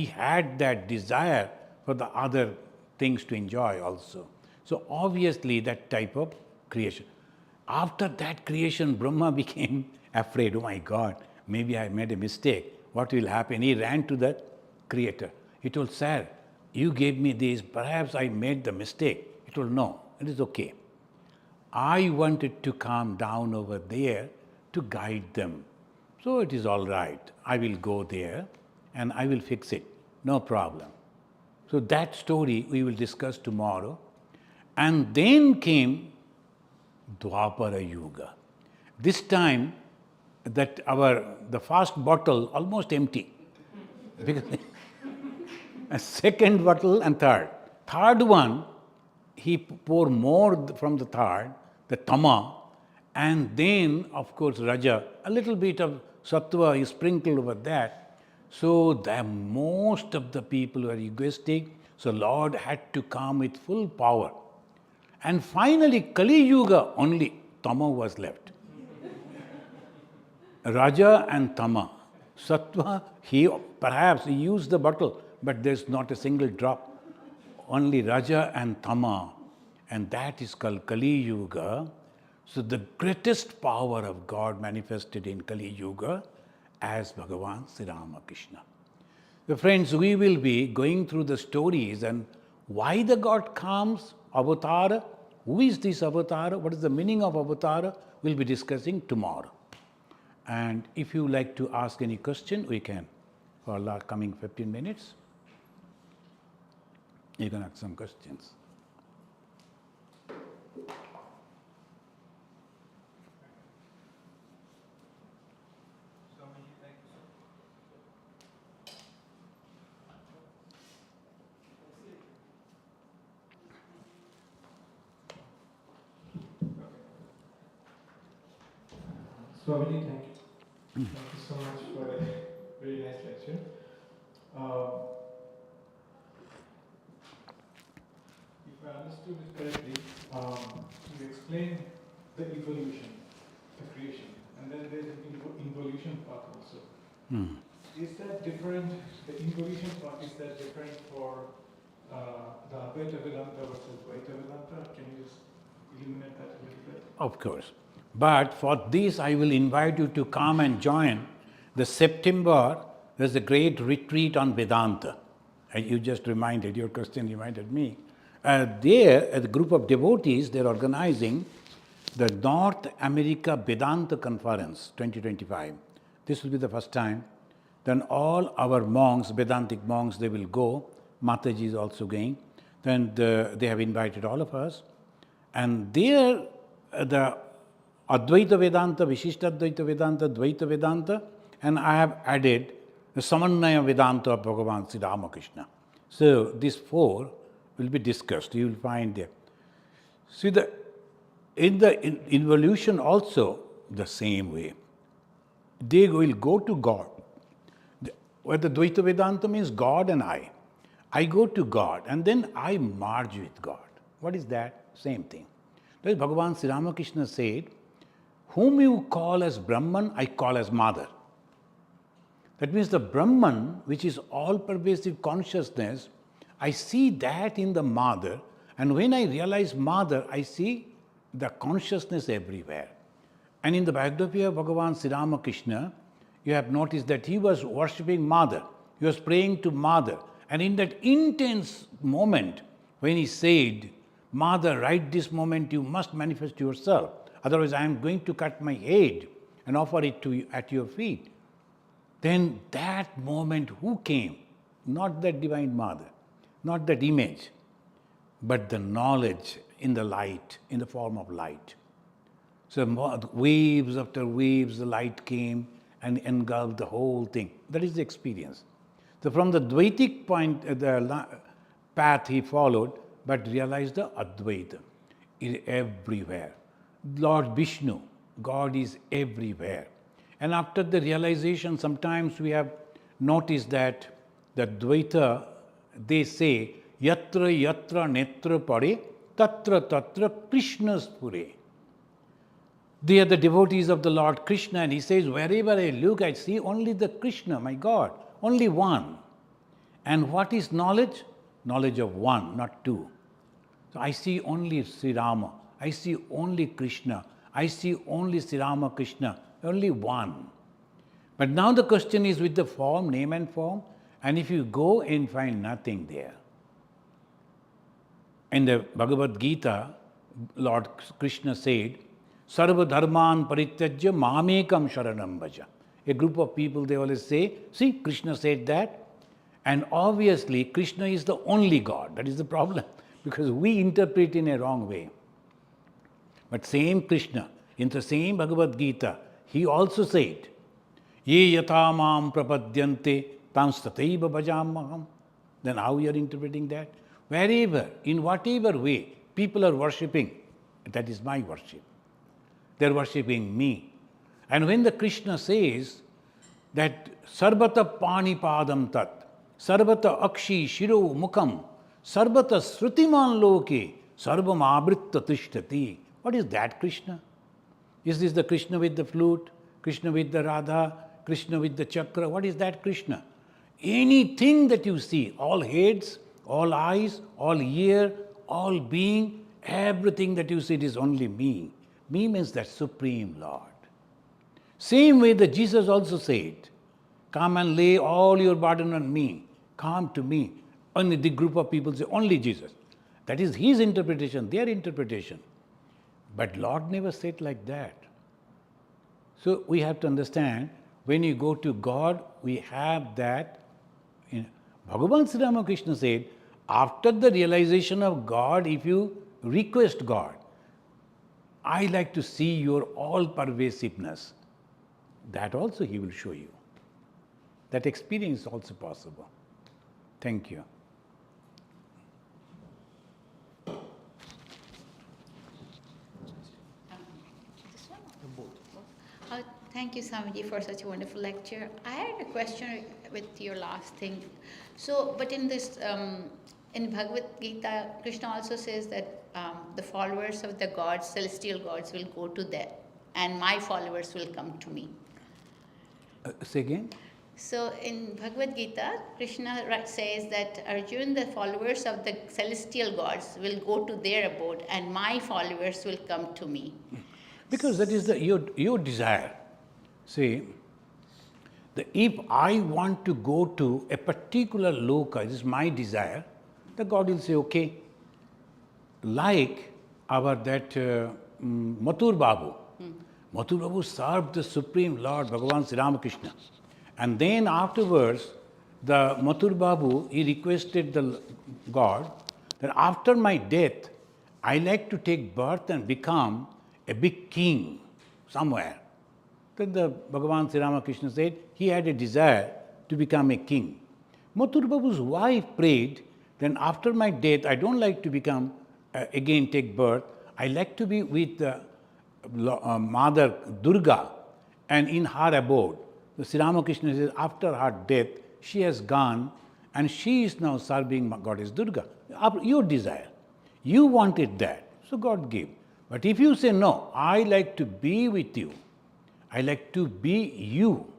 had that desire for the other things to enjoy also. So obviously that type of creation. After that creation, Brahma became afraid. Oh my God, maybe I made a mistake. What will happen? He ran to the Creator. He told, Sir, you gave me this. Perhaps I made the mistake. He told, no, it is okay. I wanted to come down over there to guide them. So it is all right. I will go there and I will fix it. No problem. So that story we will discuss tomorrow. And then came Dwapara Yuga. This time that the first bottle almost empty. Because a second bottle and third. Third one, he poured more from the third, the tama, and then of course raja, a little bit of sattva is sprinkled over that. So most of the people were egoistic, so Lord had to come with full power. And finally, Kali Yuga, only Tama was left. Raja and Tama. Sattva, perhaps he used the bottle, but there's not a single drop. Only Raja and Tama. And that is called Kali Yuga. So the greatest power of God manifested in Kali Yuga as Bhagavan Sri Ramakrishna. So friends, we will be going through the stories and why the God comes, Avatara, who is this Avatara, what is the meaning of Avatara, we'll be discussing tomorrow. And if you like to ask any question, we can for the coming 15 minutes. You can ask some questions. Swami, thank you. Thank you so much for a very nice lecture. If I understood it correctly, you explained the evolution, the creation, and then there's an involution part also. Is that different, the involution part, is that different for the Advaita Vedanta versus Dvaita Vedanta? Can you just illuminate that a little bit? Of course. But for this, I will invite you to come and join the September. There's a great retreat on Vedanta. You just reminded, your question reminded me. There, a group of devotees, they're organizing the North America Vedanta Conference 2025. This will be the first time. Then all our monks, Vedantic monks, they will go. Mataji is also going. Then they have invited all of us. And there, the Advaita Vedanta, Vishishta-Advaita Vedanta, Dvaita Vedanta, and I have added the Samannaya Vedanta of Bhagavan Sri Ramakrishna. So these four will be discussed. You will find there. See, in the involution also the same way. They will go to God. Where the Dvaita Vedanta means God and I. I go to God and then I merge with God. What is that? Same thing. That is Bhagavan Sri Ramakrishna said, whom you call as Brahman, I call as Mother. That means the Brahman, which is all-pervasive consciousness, I see that in the Mother, and when I realize Mother, I see the consciousness everywhere. And in the biography of Bhagavan Sri Ramakrishna, you have noticed that he was worshipping Mother, he was praying to Mother, and in that intense moment, when he said, Mother, right this moment you must manifest yourself. Otherwise, I am going to cut my head and offer it to you at your feet. Then that moment, who came? Not that Divine Mother, not that image, but the knowledge in the light, in the form of light. So waves after waves, the light came and engulfed the whole thing. That is the experience. So from the Dvaitic point, the path he followed, but realized the Advaita is everywhere. Lord Vishnu, God is everywhere. And after the realization, sometimes we have noticed that the Dvaita, they say, Yatra yatra netra pare, tatra tatra Krishna spure. They are the devotees of the Lord Krishna, and he says, wherever I look, I see only the Krishna, my God, only one. And what is knowledge? Knowledge of one, not two. So I see only Sri Rama, I see only Krishna, I see only Sri Ramakrishna, only one. But now the question is with the form, name and form, and if you go and find nothing there. In the Bhagavad Gita, Lord Krishna said, Sarva dharman parityajya mamekam sharanam bhaja. A group of people, they always say, see, Krishna said that. And obviously, Krishna is the only God. That is the problem, because we interpret in a wrong way. But same Krishna, in the same Bhagavad Gita, he also said, Ye yatha mam prapadyante tam stataiva bhajamaham. Then how you are interpreting that? Wherever, in whatever way, people are worshipping, that is my worship. They are worshipping me. And when the Krishna says that Sarvata Panipadam Tat, Sarvata Akshi Shiro Mukham, Sarvata Srutiman Loke, Sarvam Abritta Tishtati. What is that Krishna? Is this the Krishna with the flute, Krishna with the Radha, Krishna with the chakra? What is that Krishna? Anything that you see, all heads, all eyes, all ear, all being, everything that you see, it is only me. Me means that Supreme Lord. Same way that Jesus also said, come and lay all your burden on me. Come to me. Only the group of people say, only Jesus. That is his interpretation, their interpretation. But Lord never said like that. So we have to understand, when you go to God, we have that. Bhagavan Sri Ramakrishna said, after the realization of God, if you request God, I like to see your all-pervasiveness. That also he will show you. That experience is also possible. Thank you. Thank you, Swamiji, for such a wonderful lecture. I had a question with your last thing. So, but in this, in Bhagavad Gita, Krishna also says that the followers of the gods, celestial gods, will go to them, and my followers will come to me. Say again? So, in Bhagavad Gita, Krishna says that Arjuna, the followers of the celestial gods, will go to their abode, and my followers will come to me. Because that is your desire. See, if I want to go to a particular loka, this is my desire, the God will say, okay. Like our that Mathur Babu. Mathur Babu served the Supreme Lord, Bhagavan Sri Ramakrishna. And then afterwards, the Mathur Babu, he requested the God that after my death, I like to take birth and become a big king somewhere. Then the Bhagavan Sri Ramakrishna said he had a desire to become a king. Mathur Babu's wife prayed, then after my death, I don't like to become, again take birth. I like to be with Mother Durga and in her abode. The Sri Ramakrishna says after her death, she has gone and she is now serving Goddess Durga. Your desire. You wanted that, so God gave. But if you say, no, I like to be with you, I like to be you,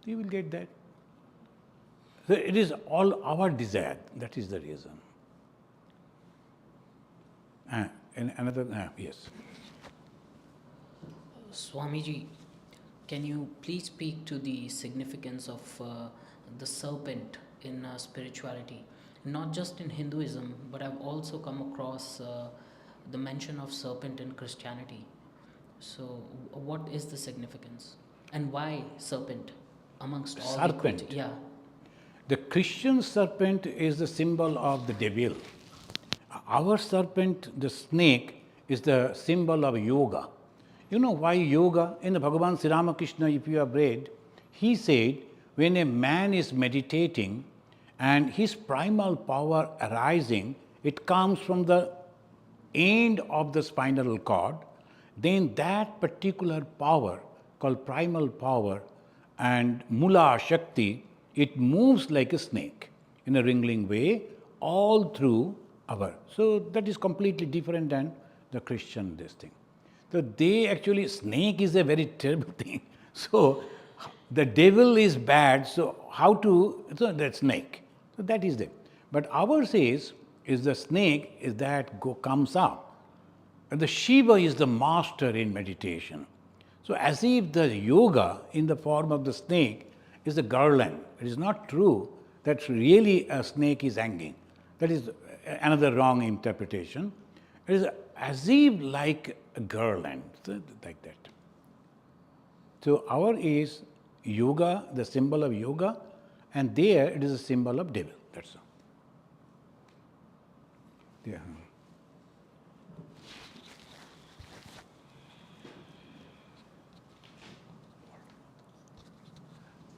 you will get that. So it is all our desire. That is the reason. And another, yes. Swamiji, can you please speak to the significance of the serpent in spirituality? Not just in Hinduism, but I've also come across the mention of serpent in Christianity. So what is the significance? And why serpent amongst all serpent. the creatures? Yeah. The Christian serpent is the symbol of the devil. Our serpent, the snake, is the symbol of yoga. You know why yoga? In the Bhagavan Sri Ramakrishna, if you have read, he said, when a man is meditating and his primal power arising, it comes from the end of the spinal cord then that particular power, called primal power and Mula Shakti, it moves like a snake in a wriggling way all through our. So that is completely different than the Christian this thing. So they actually, snake is a very terrible thing. So the devil is bad, so how to, so that snake. So that is it. But ours is the snake is that comes up. And the Shiva is the master in meditation. So as if the yoga in the form of the snake is a garland. It is not true that really a snake is hanging. That is another wrong interpretation. It is as if like a garland, like that. So our is yoga, the symbol of yoga, and there it is a symbol of devil. That's all. Yeah.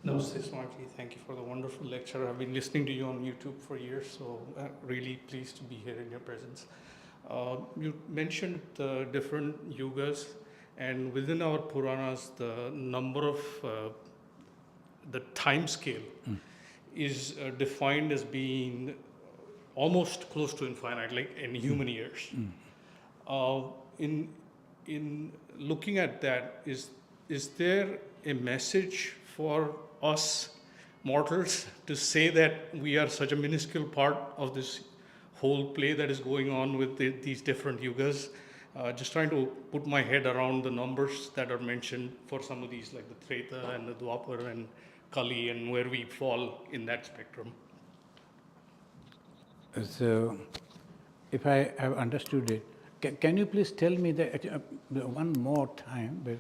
Namaste, Swamiji. Thank you for the wonderful lecture. I've been listening to you on YouTube for years, so I'm really pleased to be here in your presence. You mentioned the different yugas, and within our Puranas, the number of the time scale is defined as being almost close to infinite, like in human years. In looking at that, is there a message for us mortals to say that we are such a minuscule part of this whole play that is going on with these different yugas? Just trying to put my head around the numbers that are mentioned for some of these, like the Treta and the Dwapar and Kali, and where we fall in that spectrum. So, if I have understood it, can you please tell me that one more time?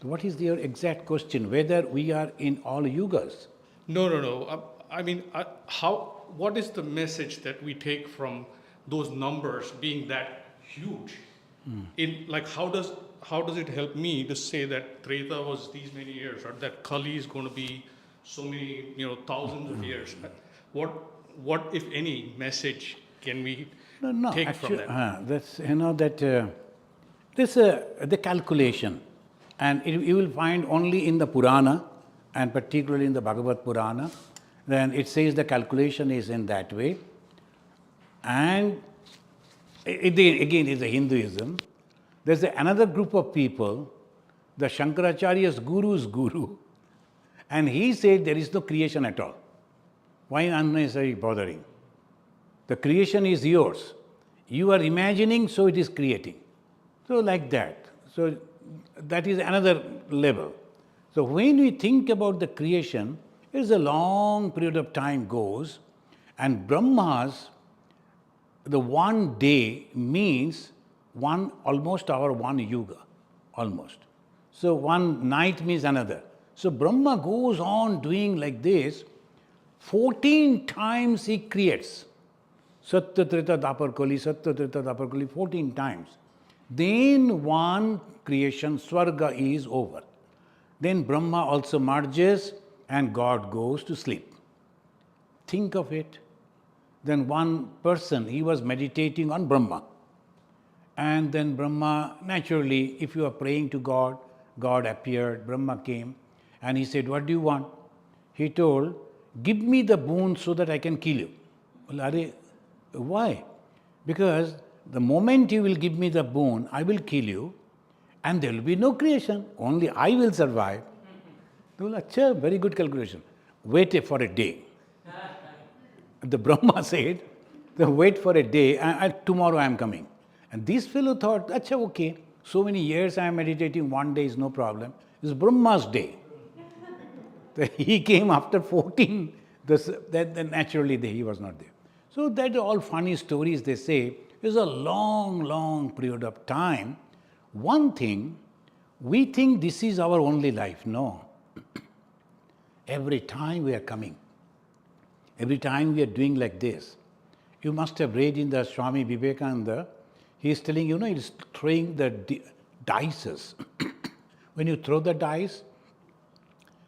What is your exact question? Whether we are in all yugas? No. I mean, what is the message that we take from those numbers being that huge? In like, how does it help me to say that Treta was these many years, or that Kali is going to be so many, thousands of years? What if any message can we take actually, from that? That's this the calculation, and you will find only in the Purana, and particularly in the Bhagavad Purana. Then it says the calculation is in that way, and again is the Hinduism. There's another group of people, the Shankaracharya's guru's guru, and he said there is no creation at all. Why unnecessary bothering? The creation is yours. You are imagining, so it is creating. So like that. So that is another level. So when we think about the creation, it is a long period of time goes, and Brahma's, the one day means almost one yuga, almost. So one night means another. So Brahma goes on doing like this, 14 times he creates. Satya, Treta, Dwapar, Kali, Satya, Treta, Dwapar, Kali, 14 times. Then one creation, Swarga, is over. Then Brahma also merges and God goes to sleep. Think of it. Then one person, he was meditating on Brahma. And then Brahma, naturally, if you are praying to God, God appeared, Brahma came, and he said, what do you want? He told, give me the boon so that I can kill you. Well, why? Because the moment you will give me the boon, I will kill you, and there will be no creation. Only I will survive. Well, achha, very good calculation. Wait for a day. The Brahma said, wait for a day, and tomorrow I am coming. And this fellow thought, achha, okay, so many years I am meditating, one day is no problem. It's Brahma's day. He came after 14, then naturally he was not there. So that all funny stories they say is a long, long period of time. One thing, we think this is our only life. No. Every time we are coming, every time we are doing like this. You must have read in the Swami Vivekananda, he is telling, he is throwing the dices. When you throw the dice,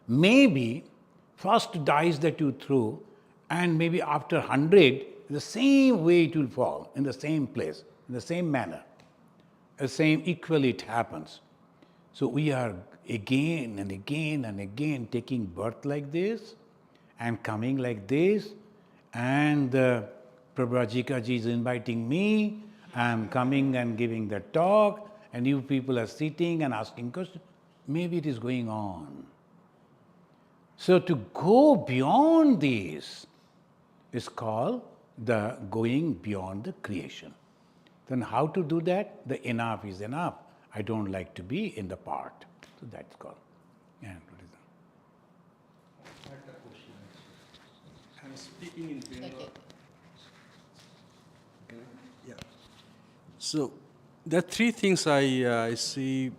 maybe first dice that you threw, and maybe after 100, the same way it will fall, in the same place, in the same manner. The same equally it happens. So we are again and again and again taking birth like this and coming like this, and Prabhupada ji is inviting me, I'm coming and giving the talk, and you people are sitting and asking questions. Maybe it is going on. So to go beyond this is called the going beyond the creation. Then how to do that? The enough is enough. I don't like to be in the part. So that's called. Yeah, what is that? I had a question. I'm speaking in Bengal. Yeah. So there are three things I see.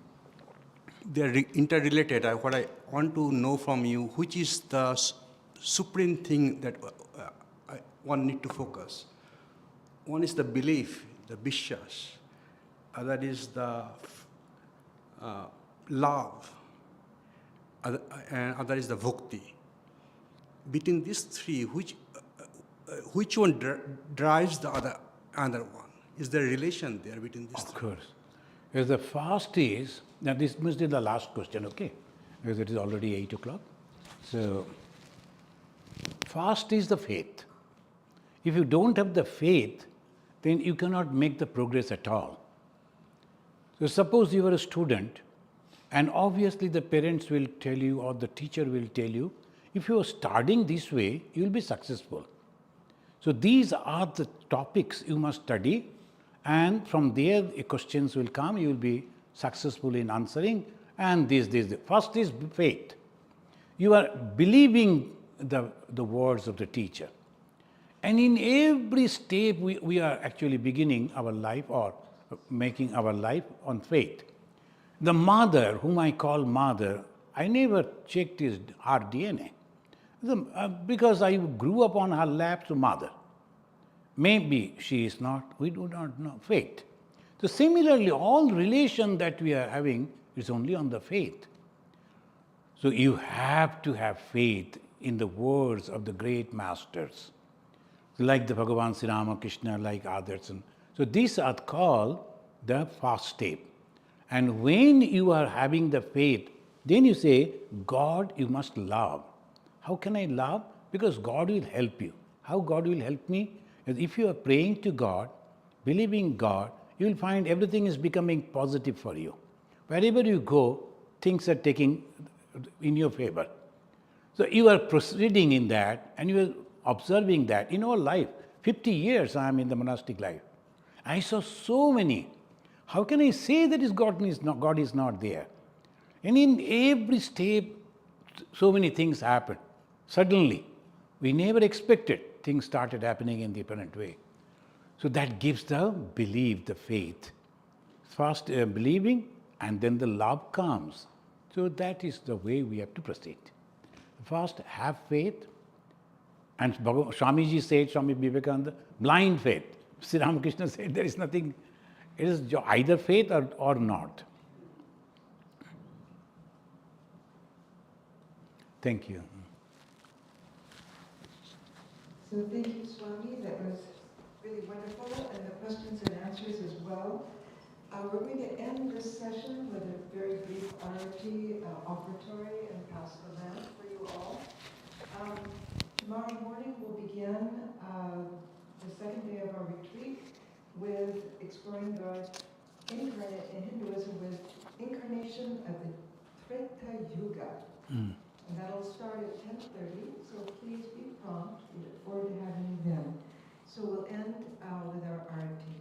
They are interrelated. What I want to know from you, which is the supreme thing that one need to focus. One is the belief, the vishwas. Other is the love. And other is the bhakti. Between these three, which one drives the other one? Is there a relation there between these three? Of course. Because the first is, now this must be the last question, okay? Because it is already 8 o'clock. So, first is the faith. If you don't have the faith, then you cannot make the progress at all. So suppose you are a student, and obviously the parents will tell you or the teacher will tell you, if you are studying this way, you will be successful. So these are the topics you must study, and from there questions will come, you will be successful in answering, and this. First is faith. You are believing the words of the teacher. And in every step we are actually beginning our life or making our life on faith. The mother, whom I call mother, I never checked her DNA. Because I grew up on her lap, so mother. Maybe she is not, we do not know, faith. So similarly, all relation that we are having is only on the faith. So you have to have faith in the words of the great masters, like the Bhagavan Sri Ramakrishna, like others. So these are called the first step. And when you are having the faith, then you say, God you must love. How can I love? Because God will help you. How God will help me? Because if you are praying to God, believing God, you will find everything is becoming positive for you. Wherever you go, things are taking in your favor. So you are proceeding in that, and you are observing that in our life. 50 years I am in the monastic life. I saw so many. How can I say that God is not there? And in every step, so many things happen. Suddenly, we never expected, things started happening in the apparent way. So that gives the belief, the faith. First believing, and then the love comes. So that is the way we have to proceed. First, have faith. And Swamiji said, Swami Vivekananda, blind faith. Sri Ramakrishna said there is nothing, it is either faith or not. Thank you. So thank you, Swami. That was really wonderful, and the questions and answers as well. We're going to end this session with a very brief arati, offertory, and pass the lamp for you all. Tomorrow morning we'll begin the second day of our retreat with exploring God-Incarnate in Hinduism with incarnation of the Treta Yuga. And that'll start at 10:30, so please be prompt. We look forward to having you then. So we'll end with our arati.